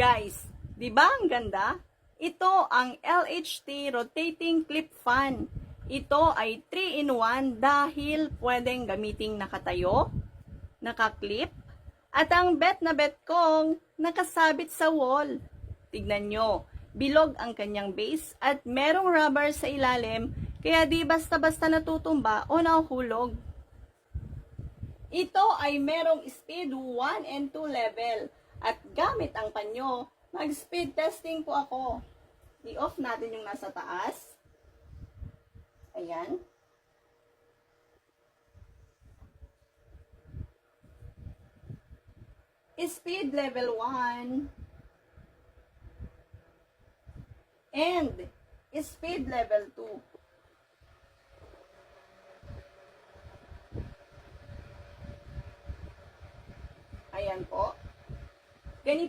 Guys, di ba ang ganda? Ito ang LHT Rotating Clip Fan. Ito ay 3-in-1 dahil pwedeng gamiting nakatayo, nakaklip, at ang bet na bet kong nakasabit sa wall. Tignan nyo, bilog ang kanyang base at merong rubber sa ilalim kaya di basta-basta natutumba o nahuhulog. Ito ay merong speed 1 and 2 level at gamit ang panyo, mag-speed testing po ako. I-off natin yung nasa taas. Ayan. Speed level 1 and speed level 2. Ayan po.